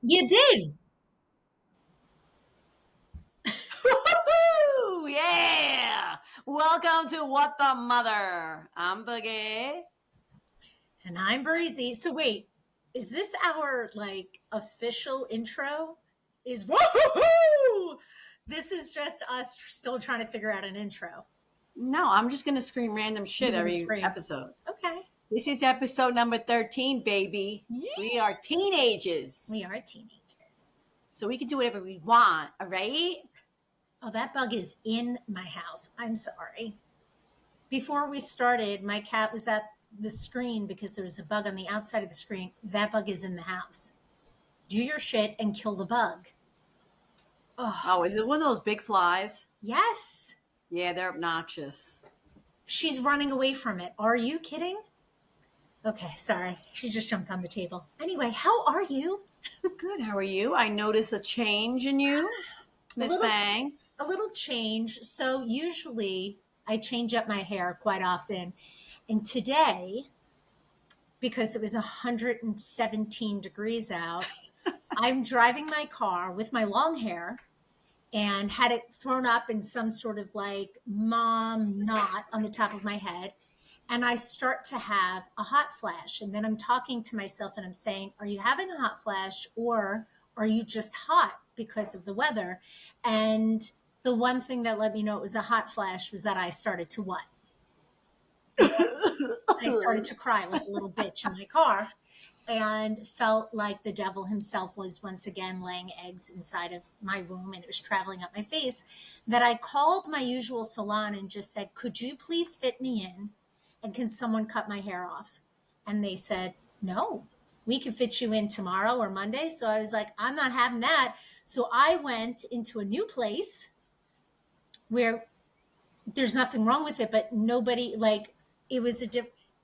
You did. Woo-hoo! Yeah! Welcome to What the Mother. I'm Boogie. And I'm Breizy. So wait, is this our like official intro? Is woohoo? This is just us still trying to figure out an intro. No, I'm just going to scream random shit You're gonna every scream. episode. Okay. This is episode number 13, baby. We Yeah. are teenagers. We are teenagers. So we can do whatever we want, all right? Oh, that bug is in my house. I'm sorry. Before we started, my cat was at the screen because there was a bug on the outside of the screen. That bug is in the house. Do your shit and kill the bug. Oh, Oh, is it one of those big flies? yes. Yeah, they're obnoxious. She's running away from it. Are you kidding? Okay, sorry. She just jumped on the table. Anyway, how are you? Good, how are you? I noticed a change in you, A Miss little Thang. a little change. So usually I change up my hair quite often. And today, because it was 117 degrees out, I'm driving my car with my long hair and had it thrown up in some sort of like mom knot on the top of my head. And I start to have a hot flash. And then I'm talking to myself and I'm saying, are you having a hot flash or are you just hot because of the weather? And the one thing that let me know it was a hot flash was that I started to what? I started to cry like a little bitch in my car and felt like the devil himself was once again laying eggs inside of my room and it was traveling up my face. That I called my usual salon and just said, could you please fit me in? And can someone cut my hair off? And they said, no, we can fit you in tomorrow or Monday. So I was like, I'm not having that. So I went into a new place where there's nothing wrong with it, but nobody like it was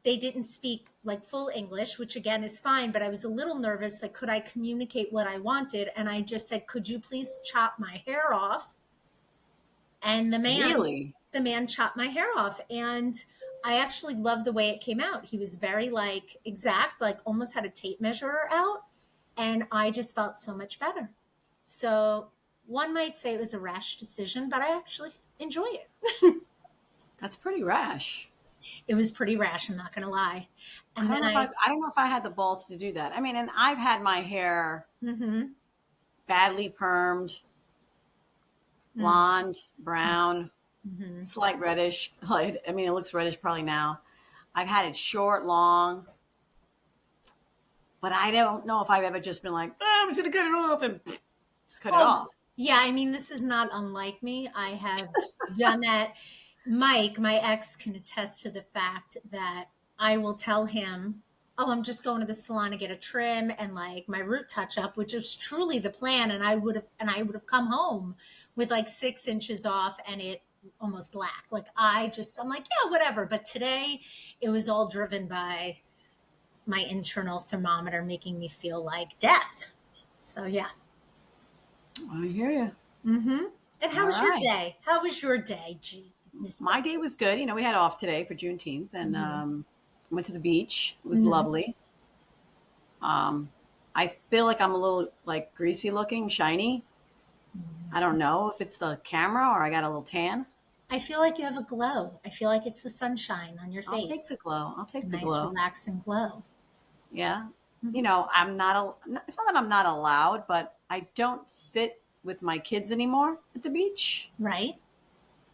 they didn't speak like full English, which again is fine, but I was a little nervous. Like, could I communicate what I wanted? And I just said, could you please chop my hair off? And Really? the man chopped my hair off. And I actually loved the way it came out. He was very like exact, like almost had a tape measure out. And I just felt so much better. So one might say it was a rash decision, but I actually enjoy it. That's pretty rash. It was pretty rash, I'm not going to lie. I And don't then know if I don't know if I had the balls to do that. I mean, and I've had my hair mm-hmm, badly permed, blonde, brown, mm-hmm. slight reddish. Like, I mean, it looks reddish probably now. I've had it short, long, but I don't know if I've ever just been like, oh, I'm just gonna cut it off and cut it Oh, off. yeah. I mean, this is not unlike me. I have done that. Mike, my ex, can attest to the fact that I will tell him, oh, I'm just going to the salon to get a trim and like my root touch up, which is truly the plan. And I would have come home with like 6 inches off and it almost black. Like I'm like, yeah, whatever. But today it was all driven by my internal thermometer making me feel like death. So yeah. I hear you. Mm-hmm. And how All was your right. day? How was your day, G? Miss My day was good. You know, we had off today for Juneteenth and Mm-hmm. went to the beach. It was Mm-hmm. lovely. Um, I feel like I'm a little like greasy looking, shiny. I don't know if it's the camera or I got a little tan. I feel like you have a glow. I feel like it's the sunshine on your I'll take the face. glow. I'll A take the nice, glow. relaxing glow. Yeah. You Mm-hmm. know, I'm not, it's not that I'm not allowed, but I don't sit with my kids anymore at the beach. Right?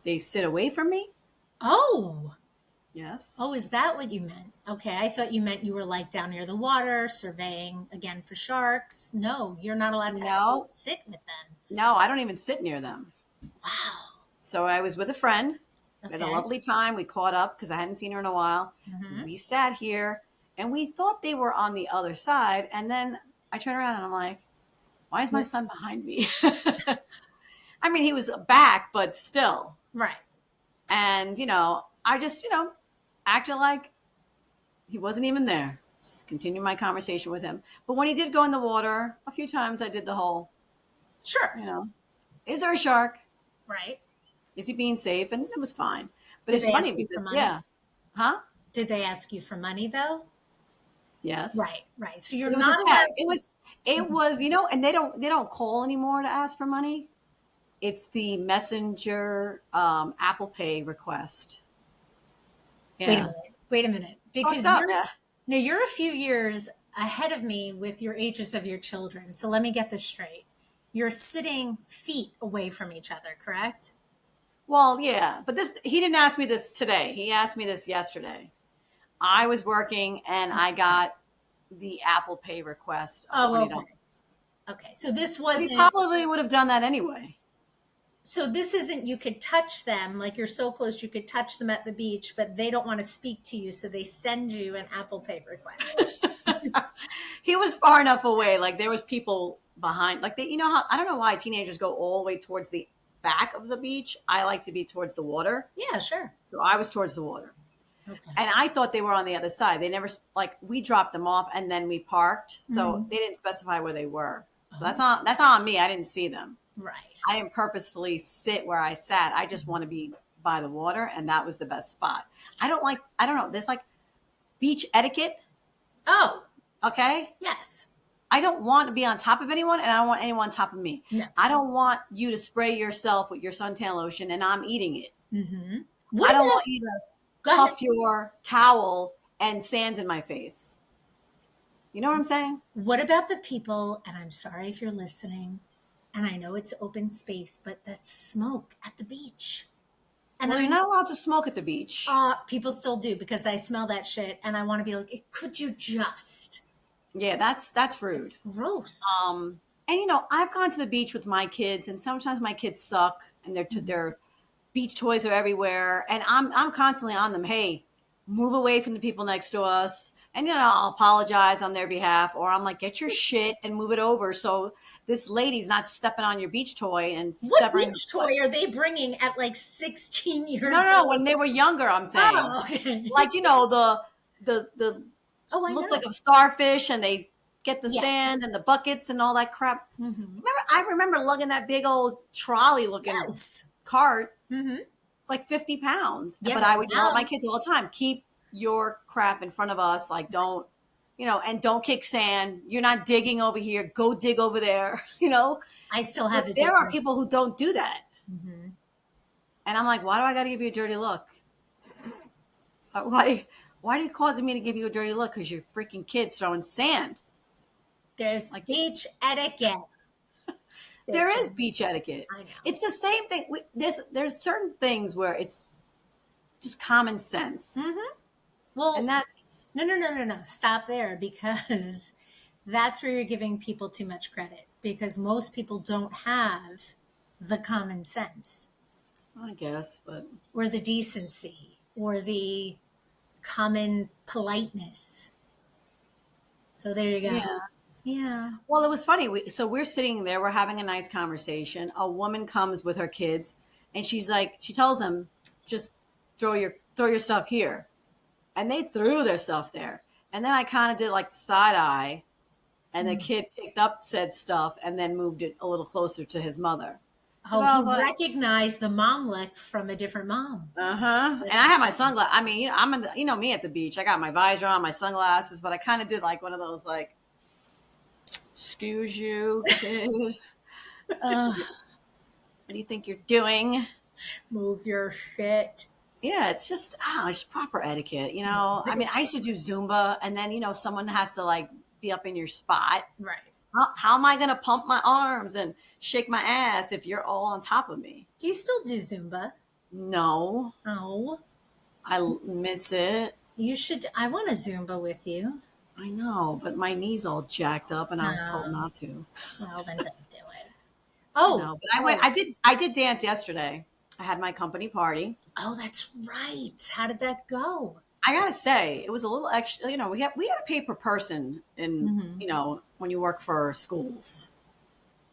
They sit away from me. Oh, Yes. oh, is that what you meant? Okay, I thought you meant you were like down near the water, surveying again for sharks. No, you're not allowed to actually No, sit with them. no, I don't even sit near them. Wow. So I was with a friend. We had a Okay. lovely time. We caught up because I hadn't seen her in a while. Mm-hmm. We sat here and we thought they were on the other side. And then I turn around and I'm like, why is my son behind me? I mean, he was back, but still. Right. And, I just, acted like he wasn't even there. Just continue my conversation with him. But when he did go in the water, a few times I did the whole, Sure. you know, is there a shark? Right. Is he being safe? And it was fine. But Did it's they funny ask you because, for money? yeah. Huh? Did they ask you for money though? Yes. Right, right. So you're It was a not text. allowed It to. was it was, you know, and they don't call anymore to ask for money. It's the messenger Apple Pay request. Wait a Yeah. minute. Wait a minute. It's fucked Because up. Yeah. you're a few years ahead of me with your ages of your children. So let me get this straight. You're sitting feet away from each other, correct? Well, yeah, but this he didn't ask me this today. He asked me this yesterday. I was working and I got the Apple Pay request of Oh, $20. okay. Okay. So this But he wasn't probably would have done that anyway. so this isn't you could touch them, like you're so close you could touch them at the beach, but they don't want to speak to you, so they send you an Apple Pay request. He was far enough away. Like there was people behind. Like they, you know how I don't know why teenagers go all the way towards the back of the beach. I like to be towards the water, Yeah, sure. so I was towards the water. Okay. And I thought they were on the other side. They never like we dropped them off and then we parked, so Mhm. they didn't specify where they were. So Oh, that's not on me. I didn't see them. right. I didn't purposefully sit where I sat. I just want to be by the water, and that was the best spot. I don't know. There's like beach etiquette. Oh, Okay. yes. I don't want to be on top of anyone, and I don't want anyone on top of me. No. I don't want you to spray yourself with your suntan lotion, and I'm eating it. Mm-hmm. I What don't about want you to go ahead. tuff your towel and sands in my face. You know what I'm saying? What about the people, and I'm sorry if you're listening, and I know it's open space, but that smoke at the beach. And Well, I you're not allowed to smoke at the beach. people still do because I smell that shit and I want to be like, could you just? Yeah, that's rude. It's gross. And you know, I've gone to the beach with my kids, and sometimes my kids suck, and their beach toys are everywhere, and I'm constantly on them. Hey, move away from the people next to us, and you know, I'll apologize on their behalf, or I'm like, get your shit and move it over, so this lady's not stepping on your beach toy and What severing the beach foot. toy are they bringing at like 16 No, years no, no. old? When they were younger, I'm saying, Oh, okay. like you know, the Oh, I looks know. like a starfish, and they get the Yes. sand and the buckets and all that crap. Mm-hmm. I remember lugging that big old trolley looking Yes. cart. Mm-hmm. It's like 50 pounds. Yeah, But but I would yell at my now kids all the time, keep your crap in front of us. Like, don't, you know, and don't kick sand. You're not digging over here. Go dig over there, you know. I still have But a there are different. people who don't do that. Mm-hmm. And I'm like, why do I got to give you a dirty look? Why, why are you causing me to give you a dirty look? Because your freaking kids throwing sand. There's Like, beach etiquette. there is Bitches. beach etiquette. I know. It's the same thing. There's certain things where it's just common sense. Mm-hmm. Well, And that's, no, no, no, no, no. Stop there because that's where you're giving people too much credit because most people don't have the common sense I guess, but or the decency or the common politeness. So there you go. yeah. Yeah. Well, it was funny. So we're sitting there, we're having a nice conversation. A woman comes with her kids, and she's like, she tells them, just throw your stuff here, and they threw their stuff there. And then I kind of did like the side eye, and the Mm. kid picked up said stuff and then moved it a little closer to his mother. Because Oh, I he was like, recognized the mom look from a different mom. uh-huh. And That's I had my sunglasses. I mean, you know, I'm in the, you know me at the beach. I got my visor on, my sunglasses, but I kind of did like one of those like, excuse you, kid. What do you think you're doing? move your shit. Yeah, it's just it's proper etiquette, you know. I mean, I used to do Zumba, and then you know someone has to like be up in your spot. Right. How am I going to pump my arms and shake my ass if you're all on top of me? Do you still do Zumba? No, Oh, miss it. you should. I want a Zumba with you. I know, but my knee's all jacked up, and I was told No. not to. Well, then don't do it. I Oh, know, but I went. I did dance yesterday. I had my company party. oh, that's right. How did that go? I gotta say, it was a little extra. You know, we had to pay per person in Mm-hmm. you know when you work for schools.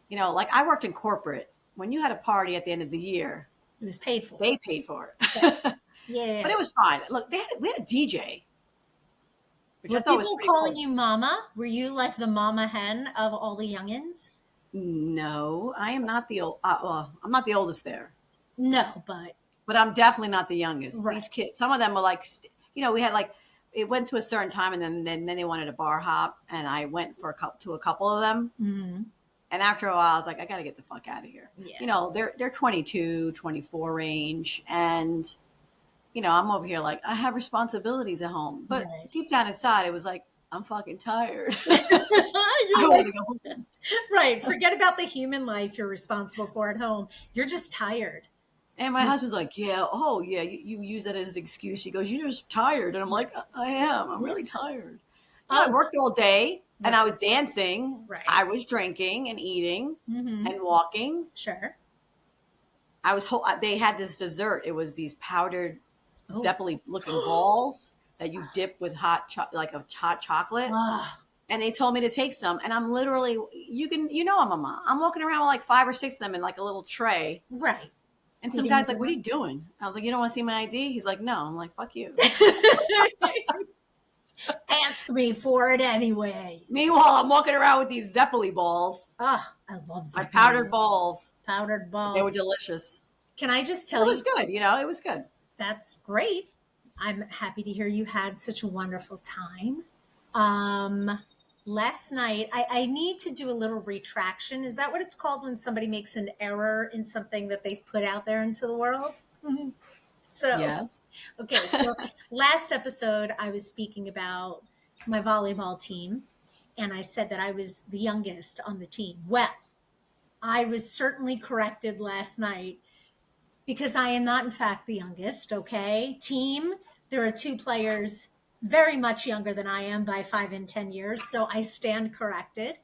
You know, like I worked in corporate. When you had a party at the end of the year, It was paid for. they paid for Yeah. it. Yeah. But it was fine. Look, we had a DJ, which Were I thought was people pretty calling cool. you mama? Were you like the mama hen of all the youngins? No, I am not the old. Well, I'm not the oldest there, No, but but I'm definitely not the youngest. right. These kids, some of them were like, you know, we had like it went to a certain time, and then they wanted a bar hop, and I went to a couple of them. Mm-hmm. And after a while, I was like, I got to get the fuck out of here. Yeah. You know, they're 22, 24 range, and you know, I'm over here like I have responsibilities at home, but Right. deep down inside, it was like I'm fucking tired. You're I like, want to go home. right. Forget about the human life you're responsible for at home. You're just tired. And my husband's like, yeah, oh yeah, you use that as an excuse. He goes, you're just tired, and I'm like, I am. I'm really tired. You know, I Oh, worked all day, and right. I was dancing. Right. I was drinking and eating Mm-hmm. and walking. Sure. I was. They had this dessert. It was these powdered Oh. Zeppeli looking balls that you dip with hot chocolate. Ah, And they told me to take some, and I'm literally, I'm a mom. I'm walking around with like 5 or 6 of them in like a little tray. right. And some guy's like, what are you doing? I was like, you don't want to see my ID? He's like, no. I'm like, fuck you. Ask me for it anyway. Meanwhile, I'm walking around with these Zeppeli balls. Ah, I love My Zeppeli. powdered balls. Powdered balls. They were delicious. Can I just tell It you? was good. You know, it was good. That's great. I'm happy to hear you had such a wonderful time. Last night, I need to do a little retraction. Is that what it's called when somebody makes an error in something that they've put out there into the world? So, Yes. okay. So last episode, I was speaking about my volleyball team, and I said that I was the youngest on the team. Well, I was certainly corrected last night because I am not, in fact, the youngest. Okay. Team, there are 2 players very much younger than I am by 5 and 10 years. So I stand corrected.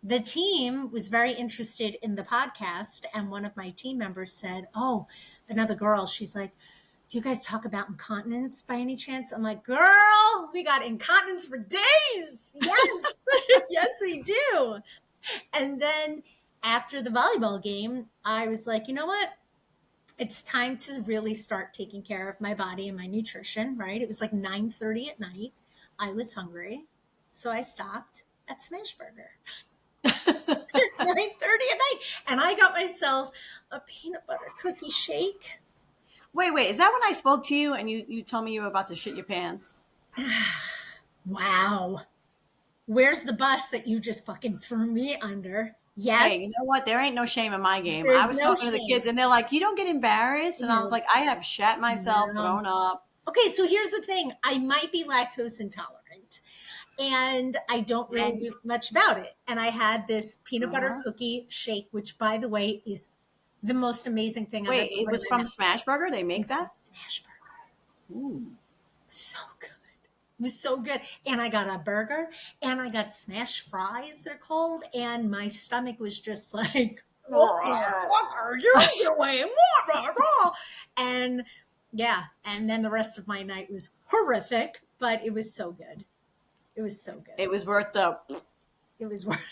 The team was very interested in the podcast. And one of my team members said, oh, another girl, she's like, do you guys talk about incontinence by any chance? I'm like, girl, we got incontinence for days. Yes. Yes, we do. And then after the volleyball game, I was like, you know what? It's time to really start taking care of my body and my nutrition, right? It was like 9:30 at night. I was hungry. So I stopped at Smashburger. 9:30 at night. And I got myself a peanut butter cookie shake. Wait. Is that when I spoke to you and you told me you were about to shit your pants? Wow. Where's the bus that you just fucking threw me under? Yes. Hey, you know what? There ain't no shame in my game. There's I was no talking to the shame. kids, and they're like, you don't get embarrassed? And I No. was like, I have shat myself, No. thrown up. Okay, so here's the thing. I might be lactose intolerant, and I don't really do much about it. And I had this peanut butter cookie shake, which, by the way, is the most amazing thing I've ever Wait, it was from Smashburger? They make that? Smashburger. Ooh. So good. It was so good. And I got a burger, and I got smash fries, they're called, and my stomach was just like, what the fuck are you doing? And yeah, and then the rest of my night was horrific, but it was so good. It was so good. It was worth the. It was worth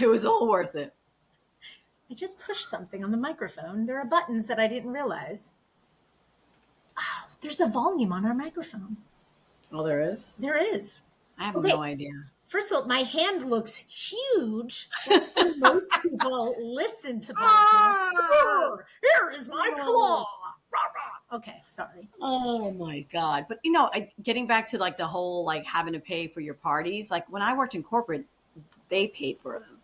It was all worth it. I just pushed something on the microphone. There are buttons that I didn't realize. Oh, there's a volume on our microphone. Oh, there is? There is. I have Okay. no idea. First of all, my hand looks huge. Most people listen to podcasts. Ah! Here is my claw. Okay, sorry. Oh my God. But you know, getting back to like the whole like having to pay for your parties, like when I worked in corporate, they paid for them.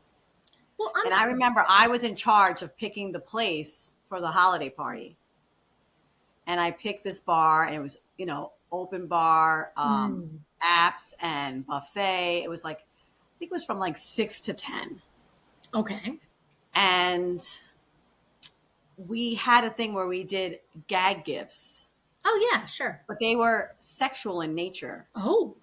Well, And I remember I was in charge of picking the place for the holiday party. And I picked this bar, and it was, you know, open bar, apps and buffet. It was like, I think it was from like 6 to 10. Okay. And we had a thing where we did gag gifts, Oh yeah, sure. but they were sexual in nature. Oh.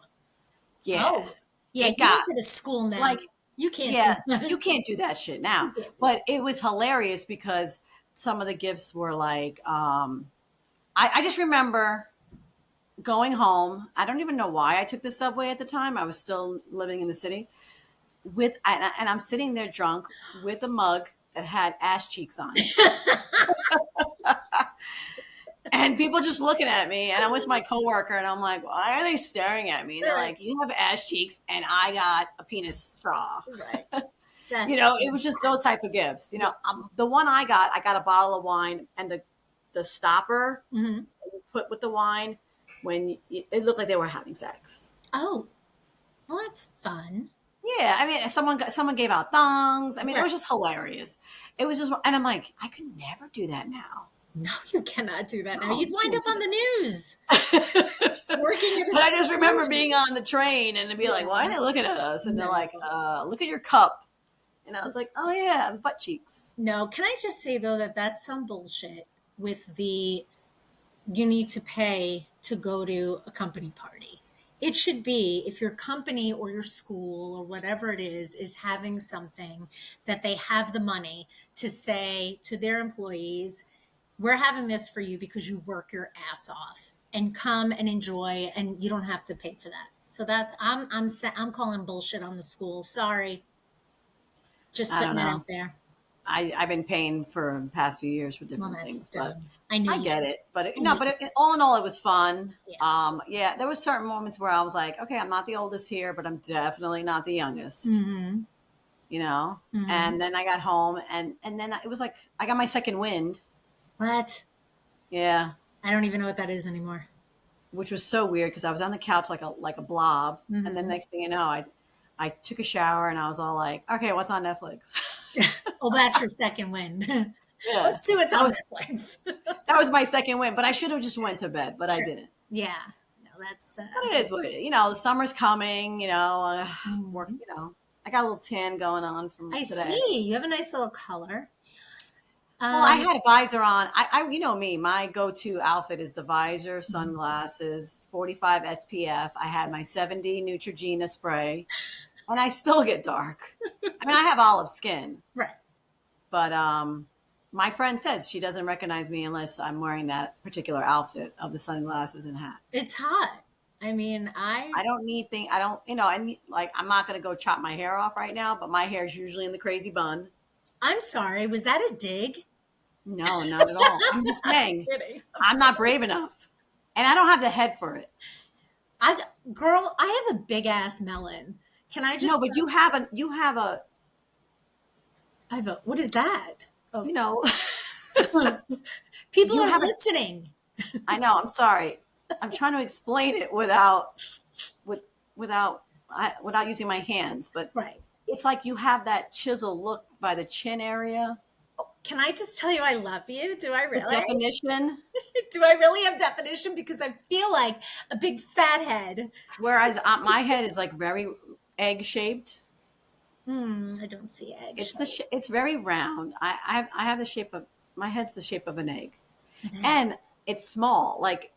Yeah. Oh. Yeah, It you got- went to school now. like, you can't Yeah, do that. you can't do that shit now. can't do But it was hilarious because some of the gifts were like, I just remember going home. I don't even know why I took the subway at the time. I was still living in the city and I'm sitting there drunk with a mug that had ass cheeks on it. And people just looking at me, and I'm with my coworker, and I'm like, why are they staring at me? And they're like, you have ass cheeks, and I got a penis straw. Right. You know, it was just those type of gifts. You know, the one I got a bottle of wine, and the stopper, Mm-hmm. you put with the wine when it looked like they were having sex. Oh, well, that's fun. Yeah, I mean, someone gave out thongs. I mean, it Right. was just hilarious. It was just, and I'm like, I could never do that now. No, you cannot do that now. No, You'd you wind can't up do on the news that. working in a But I just remember saloon. being on the train and to be like, why are Yeah. they looking at us? And they're No. like, look at your cup. And I was like, oh yeah, butt cheeks. No, can I just say though that that's some bullshit with the you need to pay to go to a company party. It should be if your company or your school or whatever it is having something that they have the money to say to their employees, we're having this for you because you work your ass off and come and enjoy and you don't have to pay for that. So that's I'm calling bullshit on the school. Sorry. Just I don't putting that know. out there. I've been paying for the past few years for Well, different that's things, but dumb. I knew I you. get it. But I knew all in all, it was fun. Yeah. Yeah, there was certain moments where I was like, okay, I'm not the oldest here, but I'm definitely not the youngest, Mm-hmm. you know? Mm-hmm. And then I got home and then it was like, I got my second wind. What? Yeah. I don't even know what that is anymore. Which was so weird because I was on the couch like a blob. And then Mm-hmm. next thing you know, I took a shower and I was all like, okay, what's on Netflix? Oh, that's your second win. Yeah. Let's see what's That on was, Netflix. that was my second win, but I should have just went to bed, but I Sure. didn't. Yeah. No, that's But it is what it is. The summer's coming, work, mhm. I got a little tan going on from I today. see. You have a nice little color. Well, I Um, had a visor on. You know me, my go-to outfit is the visor, sunglasses, 45 SPF. I had my 70 Neutrogena spray, and I still get dark. I mean, I have olive skin, right. but my friend says she doesn't recognize me unless I'm wearing that particular outfit of the sunglasses and hat. It's hot. I mean, I don't need thing. I don't, like I'm not going to go chop my hair off right now, but my hair is usually in the crazy bun. I'm sorry. Was that a dig? No, not at all. I'm just saying Kidding. I'm not brave enough, and I don't have the head for it. I girl, I have a big ass melon. Can I No, just but you have a I have a what is that? Oh, you know people you are have a. listening. I know. I'm sorry. I'm trying to explain it with without using my hands, but Right. it's like you have that chisel look by the chin area. Can I just tell you I love you? Do I The really? definition. Do I really have definition? Because I feel like a big fat head. Whereas my head is like very egg shaped. I don't see egg shape. It's very round. I have the shape of my head's the shape of an egg, Mm, and it's small. Like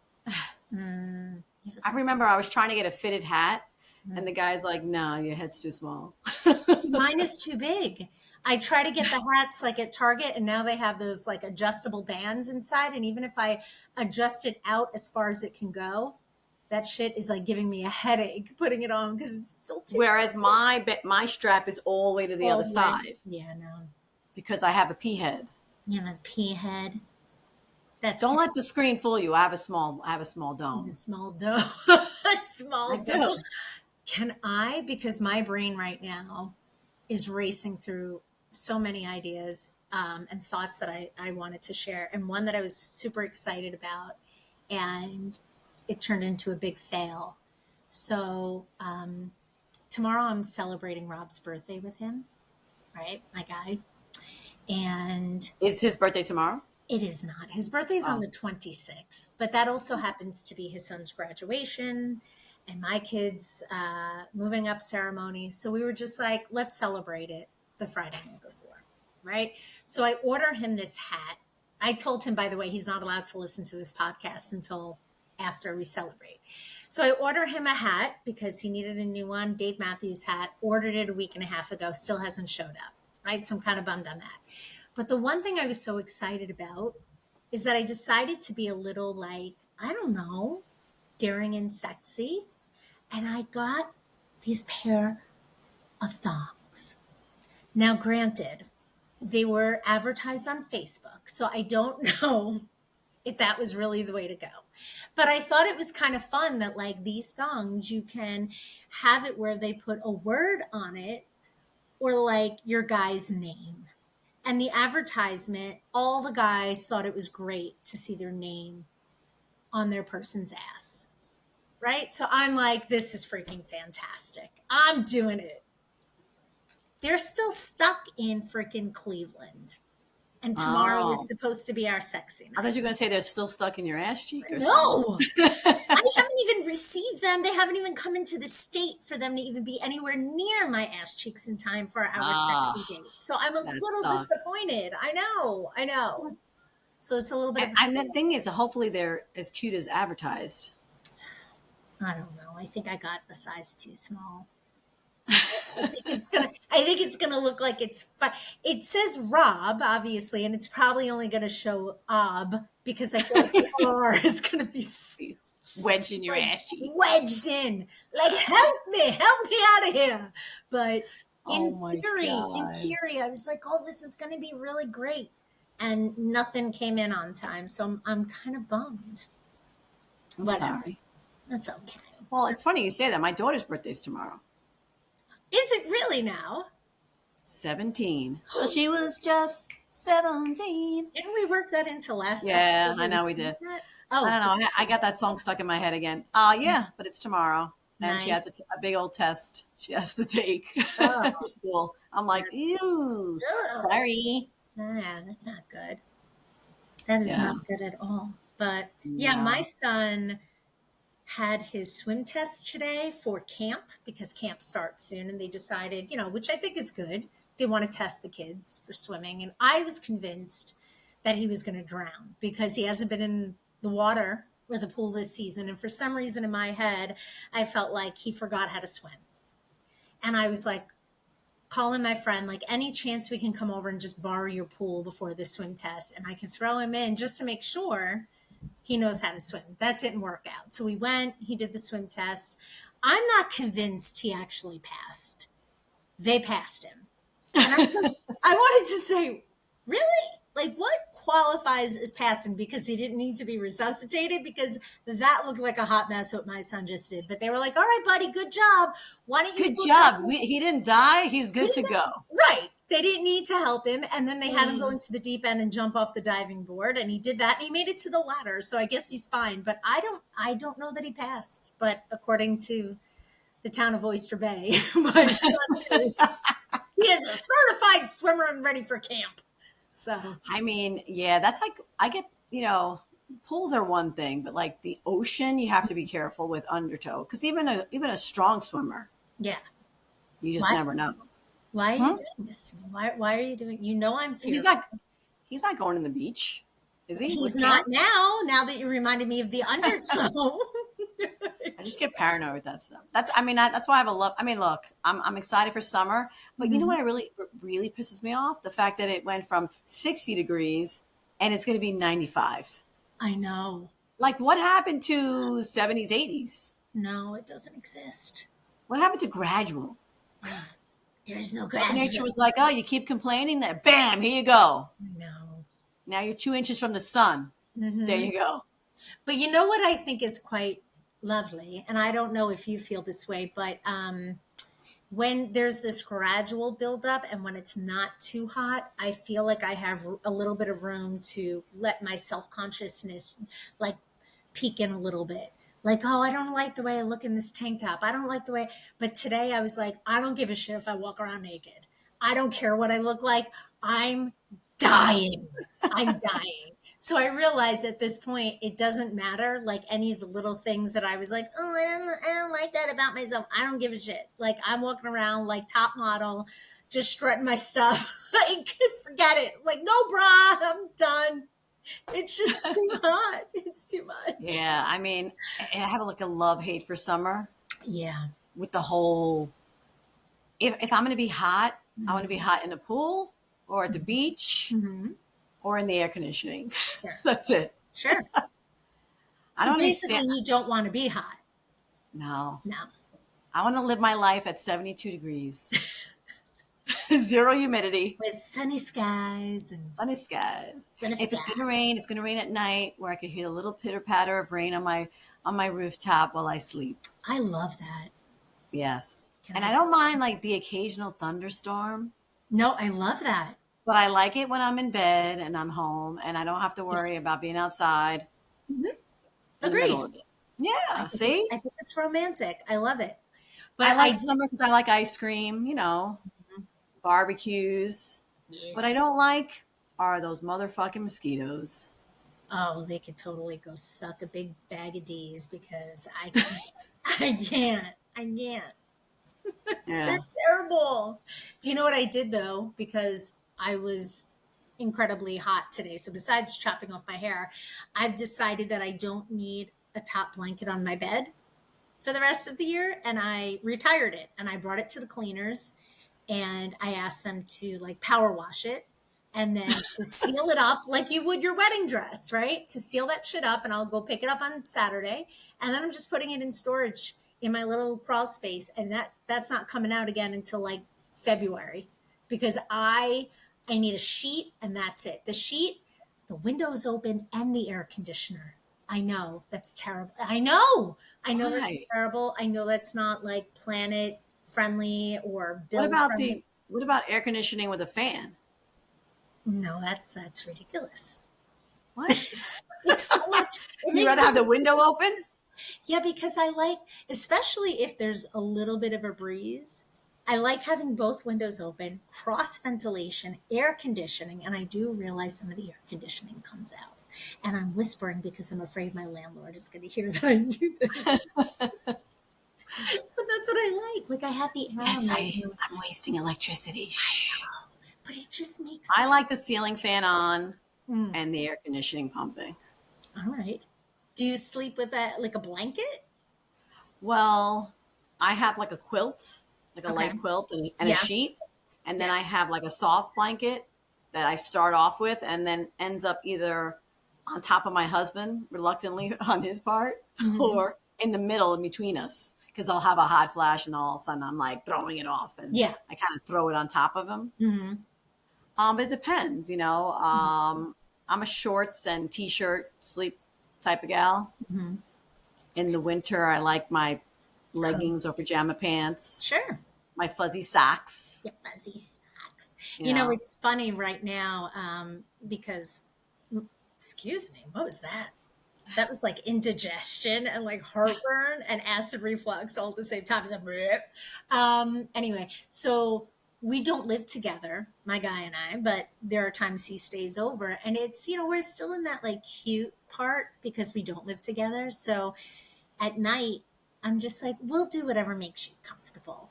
you have I a remember I was trying to get a fitted hat, and mm. the guy's like, "No, your head's too small." See, mine is too big. I try to get the hats like at Target, and now they have those like adjustable bands inside. And even if I adjust it out as far as it can go, that shit is like giving me a headache putting it on because it's still too Whereas my strap is all the way to the all other the way. side Yeah, no. because I have a pea head. You have a pea head. That's Don't kind let the screen fool you. I have a small of a dome. small dough. A small I dough. do. Can I? Because my brain right now is racing through so many ideas and thoughts that I wanted to share, and one that I was super excited about, and it turned into a big fail. So tomorrow I'm celebrating Rob's birthday with him, right? My guy. And Is his birthday tomorrow? it is not. His birthday's on Oh, the 26th, but that also happens to be his son's graduation and my kids' moving up ceremony. So we were just like, let's celebrate it the Friday night before, right? So I order him this hat. I told him, by the way, he's not allowed to listen to this podcast until after we celebrate. So I order him a hat because he needed a new one. Dave Matthews hat, ordered it a week and a half ago, still hasn't showed up, right? So I'm kind of bummed on that. But the one thing I was so excited about is that I decided to be a little like, I don't know, daring and sexy. And I got these pair of thongs. Now, granted, they were advertised on Facebook, so I don't know if that was really the way to go. But I thought it was kind of fun that, like, these thongs, you can have it where they put a word on it or like your guy's name. And the advertisement, all the guys thought it was great to see their name on their person's ass. Right? So I'm like, this is freaking fantastic. I'm doing it. They're still stuck in freaking Cleveland. And tomorrow is Oh, supposed to be our sexy I thought night. you were going to say they're still stuck in your ass cheek or something. No, I haven't even received them. They haven't even come into the state for them to even be anywhere near my ass cheeks in time for our Ah, sexy date. So I'm a that little sucks. disappointed. I know, I know. So it's a little bit of And the a, thing is, hopefully they're as cute as advertised. I don't know. I think I got a size too small. I think it's gonna look like it's it says Rob, obviously, and it's probably only gonna show Ob because I feel like the R is gonna be Wedged in your like ass cheek. wedged in. Like help me out of here. But Oh my in God. theory, I was like, oh, this is gonna be really great. And nothing came in on time. So I'm kind of bummed. I'm Whatever. sorry. That's okay. Well, it's funny you say that. My daughter's birthday's tomorrow. Is it really now? 17. So she was just 17. Didn't we work that into last Yeah, episode I where we know we sang did. that? I Oh, don't know. I got that song stuck in my head again. Yeah, but it's tomorrow. And she has nice. a big old test she has to take Oh, for school. I'm like, that's, ew, ugh. sorry. Yeah, that's not good. That is Yeah, not good at all. But yeah, my no. son had his swim test today for camp because camp starts soon and they decided, which I think is good. They want to test the kids for swimming. And I was convinced that he was going to drown because he hasn't been in the water or the pool this season. And for some reason in my head, I felt like he forgot how to swim. And I was like, calling my friend, like, any chance we can come over and just borrow your pool before the swim test and I can throw him in just to make sure he knows how to swim. That didn't work out. So we went, he did the swim test. I'm not convinced he actually passed. They passed him. And I wanted to say, really? Like, what qualifies as passing? Because he didn't need to be resuscitated? Because that looked like a hot mess what my son just did. But they were like, all right, buddy, good job. Why don't you Good go down? job. He didn't die. He's good to go. Right. They didn't need to help him. And then they had him go Mm. into the deep end and jump off the diving board. And he did that and he made it to the ladder. So I guess he's fine. But I don't know that he passed. But according to the town of Oyster Bay, my son he is a certified swimmer and ready for camp. So I mean, yeah, that's like, I get, pools are one thing, but like the ocean, you have to be careful with undertow. Because even a strong swimmer, yeah. you just Why never know. why are you Huh? doing this to me? Why are you doing I'm He's fearful. not he's not going to the beach, is he? He's With not camp? now that you reminded me of the undertow. I just get paranoid with that stuff. That's why I have a love. I mean, look, I'm excited for summer, but you know Mhm. what really pisses me off? The fact that it went from 60 degrees and it's going to be 95. I know. Like, what happened to 70s, 80s? No, it doesn't exist. What happened to gradual? There's no Mother Nature graduate. was like, oh, you keep complaining, that bam, here you go. No. Now you're 2 inches from the sun. There Hmm. you go. But you know what I think is quite lovely, and I don't know if you feel this way, but when there's this gradual buildup and when it's not too hot, I feel like I have a little bit of room to let my self consciousness like peek in a little bit. Like, oh, I don't like the way I look in this tank top. I don't like the way. But today I was like, I don't give a shit if I walk around naked. I don't care what I look like. I'm dying. I'm dying. So I realized at this point, it doesn't matter. Like any of the little things that I was like, oh, I don't like that about myself. I don't give a shit. Like I'm walking around like top model, just strutting my stuff. Like forget it. Like no bra. I'm done. It's just too hot. It's too much. Yeah, I mean, I have like a love hate for summer Yeah. with the whole. If I'm going to be hot, I want to be Mhm. hot in the pool or at the beach Mhm. or in the air conditioning. Sure. That's it. Sure. I So don't basically, understand. you don't want to be hot. No, No. I want to live my life at 72 degrees, zero humidity, With sunny skies and sunny skies. sunny If it's sky. going to rain, it's going to rain at night where I could hear a little pitter patter of rain on my rooftop while I sleep. I love that. Yes. Can And I I tell don't mind like the occasional thunderstorm, No, I love that. but I like it when I'm in bed and I'm home and I don't have to worry about being outside. Mhm. in the middle Agreed. of it. Yeah, see? I think it's romantic. I love it. But I like summer because I like ice cream, you know, barbecues. What I yes. don't like are those motherfucking mosquitoes. Oh, they could totally go suck a big bag of D's because I can't. I can't. I can't. They're Yeah. terrible. Do you know what I did though? Because I was incredibly hot today. So besides chopping off my hair, I've decided that I don't need a top blanket on my bed for the rest of the year. And I retired it and I brought it to the cleaners and I asked them to like power wash it and then to seal it up like you would your wedding dress, right? To seal that shit up, and I'll go pick it up on Saturday, and then I'm just putting it in storage in my little crawl space, and that's not coming out again until like February because I need a sheet and that's it. The sheet, the windows open, and the air conditioner. I know that's terrible. I know that's Why? terrible. I know that's not like planet friendly or What bill about friendly. the what about air conditioning with a fan? No, that's ridiculous. What? It's so much. It You makes rather have it the window open? yeah, because I like, especially if there's a little bit of a breeze. I like having both windows open, cross ventilation, air conditioning, and I do realize some of the air conditioning comes out. And I'm whispering because I'm afraid my landlord is going to hear that I do this. But that's what I like. Like I have the air on Yes, right now, I'm wasting electricity. Shh. but it just makes I it. like the ceiling fan on Mm, and the air conditioning pumping. all right. Do you sleep with that like a blanket? Well, I have like a quilt, like a Okay. light quilt and a Yeah. sheet. And then Yeah. I have like a soft blanket that I start off with and then ends up either on top of my husband, reluctantly on his part, Hmm. or in the middle in between us. Because I'll have a hot flash and all of a sudden I'm like throwing it off and Yeah. I kind of throw it on top of him. Hmm. But it depends, you know. I'm a shorts and t-shirt sleep type of gal. Hmm. In the winter, I like my leggings Cozy. or pajama pants, Sure. my fuzzy socks. Yeah, fuzzy socks. You You know, know, it's funny right now because, excuse me, what was that? That was like indigestion and like heartburn and acid reflux all at the same time. It's like, bleh. Anyway, so we don't live together, my guy and I, but there are times he stays over, and it's, we're still in that like cute part because we don't live together. So at night, I'm just like, we'll do whatever makes you comfortable.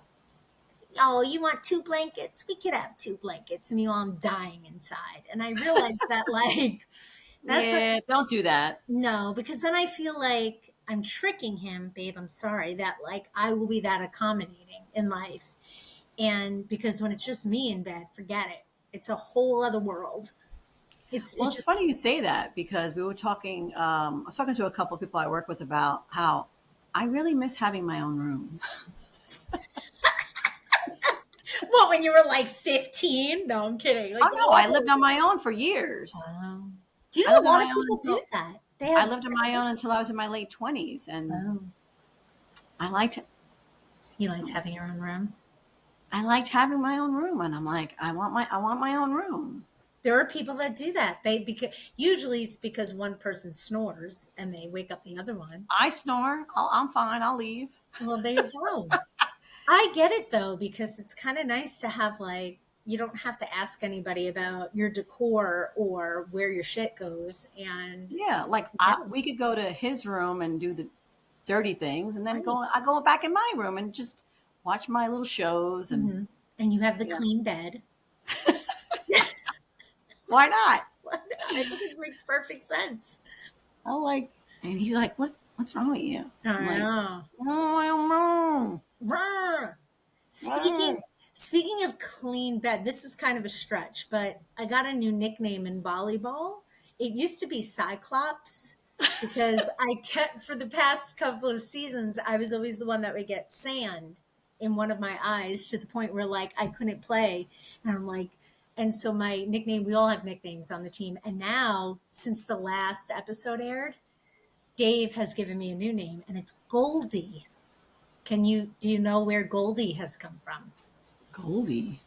Oh, you want two blankets? We could have two blankets. And I'm dying inside. And I realized that, like, that's like, yeah, don't do that. no, because then I feel like I'm tricking him, babe. I'm sorry that, like, I will be that accommodating in life. And because when it's just me in bed, forget it. It's a whole other world. Well, It's it's just, funny you say that because we were talking. I was talking to a couple of people I work with about how I really miss having my own room. what, when you were like 15? No, I'm kidding. Oh Like, no, I lived on my own for years. do you I know lived a on lot my of own people do until that? They I have, lived on my own until I was in my late 20s, and oh, I liked he likes having your own room. I liked having my own room, and I'm like, I want my own room. There are people that do that. They because usually it's because one person snores and they wake up the other one. I snore. I'm fine. I'll leave. Well, there you go. I get it though because it's kind of nice to have like you don't have to ask anybody about your decor or where your shit goes and Yeah, like yeah, we could go to his room and do the dirty things, and then right. I go back in my room and just watch my little shows, and Hmm. And you have the you know, clean bed. why not? I think it makes perfect sense. I like, and he's like, what's wrong with you? I'm I like, know. oh, I don't know. Brr. I don't Speaking know. speaking of clean bed, this is kind of a stretch, but I got a new nickname in volleyball. It used to be Cyclops because I kept for the past couple of seasons, I was always the one that would get sand in one of my eyes to the point where like I couldn't play. And I'm like, and so my nickname, we all have nicknames on the team. And now, since the last episode aired, Dave has given me a new name and it's Goldie. Do you know where Goldie has come from? Goldie.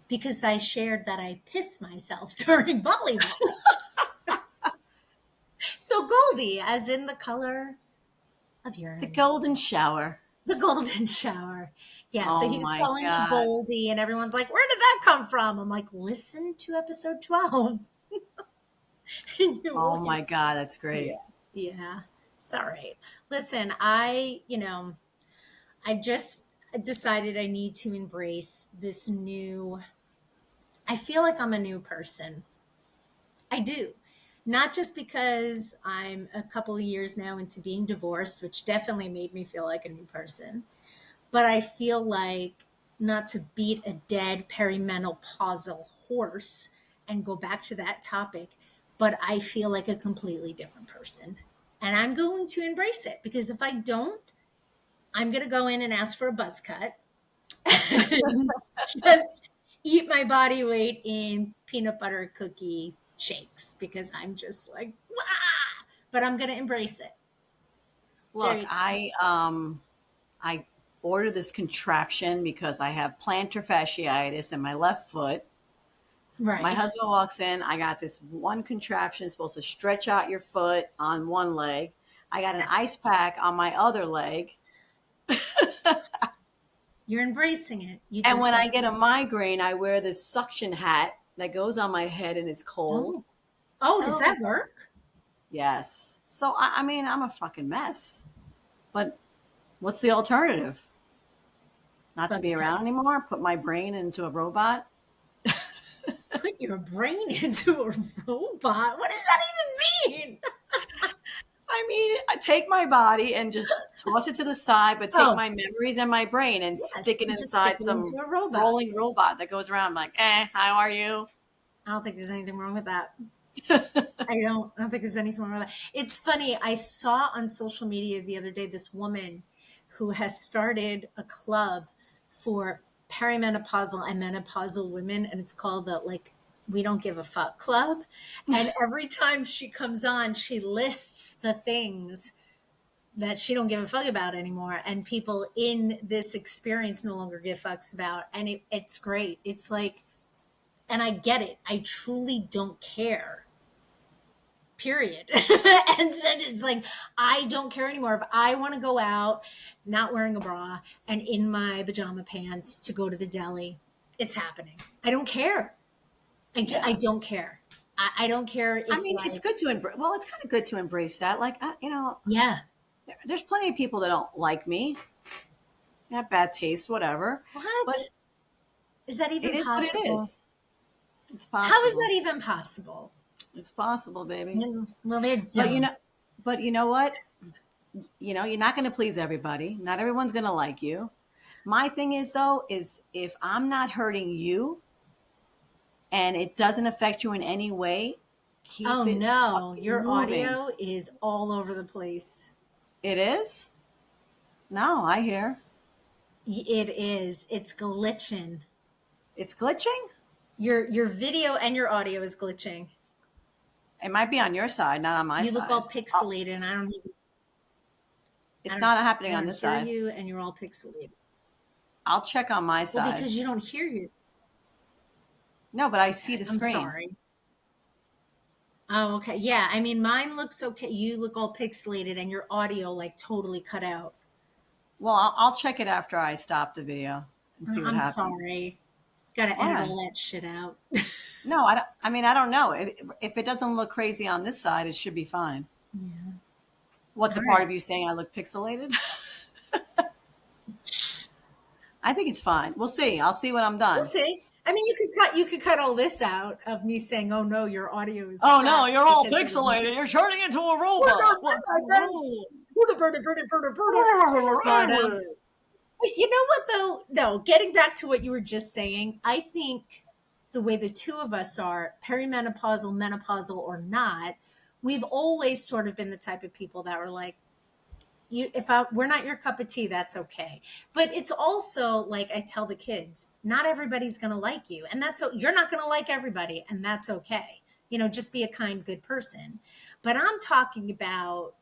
Because I shared that I piss myself during volleyball. So So Goldie, as in the color of The urine. golden shower. The golden shower. Yeah, so Oh he was my calling me God. Goldie, and everyone's like, where did that come from? I'm like, listen to episode 12. And you will Oh hear. my God. That's Yeah. great. Yeah. It's all right. Listen, I've just decided I need to embrace this new, I feel like I'm a new person. I do. Not just because I'm a couple of years now into being divorced, which definitely made me feel like a new person, but I feel like, not to beat a dead perimenopausal horse and go back to that topic, but I feel like a completely different person. And I'm going to embrace it, because if I don't, I'm going to go in and ask for a buzz cut and just eat my body weight in peanut butter cookie shakes, because I'm just like, "Wah!" But I'm going to embrace it. There Look, you I ordered this contraption because I have plantar fasciitis in my left foot. go. My Right. husband walks in. I got this one contraption supposed to stretch out your foot on one leg. I got an ice pack on my other leg. You're embracing it. You And just when got I to. get a migraine, I wear this suction hat that goes on my head and it's cold. Oh. Oh, does So, that work? yes. So, I mean, I'm a fucking mess. But what's the alternative? Not to be Buzz around cut. anymore? Put my brain into a robot? Put your brain into a robot. What does that even mean? I mean, I take my body and just toss it to the side, but take Oh, my memories and my brain and yes. stick it You just stick inside it into some a robot. rolling robot that goes around like, how are you? I don't think there's anything wrong with that. I don't think there's anything wrong with that. It's funny. I saw on social media the other day this woman who has started a club for perimenopausal and menopausal women, and it's called the, like, We Don't Give a Fuck Club. And every time she comes on, she lists the things that she don't give a fuck about anymore, and people in this experience no longer give fucks about. And it's great. It's like, and I get it. I truly don't care, period. And so it's like, I don't care anymore. If I want to go out not wearing a bra and in my pajama pants to go to the deli, it's happening. I don't care. I Yeah. don't care. I don't care I if, mean, it's like, good to embrace. Well, it's kind of good to embrace that. Like, yeah. there's plenty of people that don't like me, have bad taste, whatever. But What? Is that it even is what it possible? is. It's How is possible. that even possible? It's possible, baby. Well, they're But you dumb. know, but you know what? You're not going to please everybody. Not everyone's going to like you. My thing is though, is if I'm not hurting you and it doesn't affect you in any way, Oh keep it no, fucking your moving. audio is all over the place. It is? No, I hear. It is. It's glitching. It's glitching? Your video and your audio is glitching. It might be on your side, not on my You look all side. Oh, pixelated, and it's not I happening on don't this hear side. you, and you're all pixelated. I'll check on my Well, side. because you don't hear you. No, but I see Okay, the I'm screen. sorry. Oh, okay. Yeah, I mean, mine looks okay. You look all pixelated, and your audio like totally cut out. Well, I'll check it after I stop the video and see what I'm happens. sorry. Got to edit Why? all that shit out. No, I don't. I mean, I don't know. If it doesn't look crazy on this side, it should be fine. Yeah. What, All the part right. of you saying I look pixelated? I think it's fine. We'll see. I'll see when I'm We'll done. see. I mean, you could cut all this out of me saying, "Oh no, your audio is Oh crap," no, you're all because there was pixelated. nothing. You're turning into a But robot. What? you know what though? No, getting back to what you were just saying, I think the way the two of us are, perimenopausal, menopausal or not, we've always sort of been the type of people that were like, we're not your cup of tea, that's okay. But it's also like I tell the kids, not everybody's going to like you, and you're not going to like everybody, and that's okay. Just be a kind, good person. But I'm talking about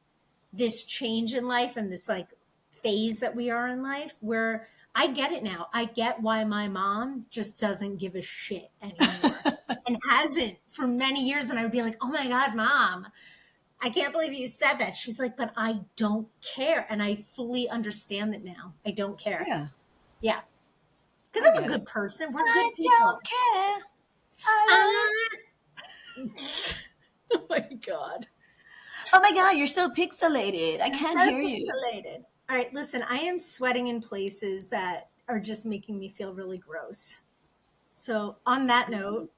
this change in life and this like phase that we are in life where I get it now. I get why my mom just doesn't give a shit anymore and hasn't for many years. And I would be like, oh my God, mom, I can't believe you said that. She's like, but I don't care. And I fully understand it now. I don't care. Yeah, Yeah. Because I I'm a get it. good person. We're I good people. don't care. I love it. Ah. Oh my God. Oh my God, you're so pixelated. I can't So hear you. pixelated. All right, listen, I am sweating in places that are just making me feel really gross. So, on that note,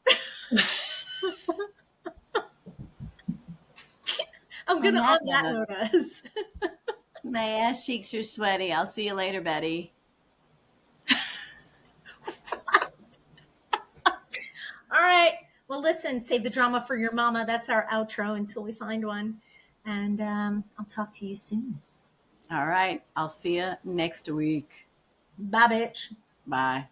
I'm going On to, that on that note, note, us. my ass cheeks are sweaty. I'll see you later, Betty. All right. Well, listen, save the drama for your mama. That's our outro until we find one. And I'll talk to you soon. All right, I'll see you next week. Bye, bitch. Bye.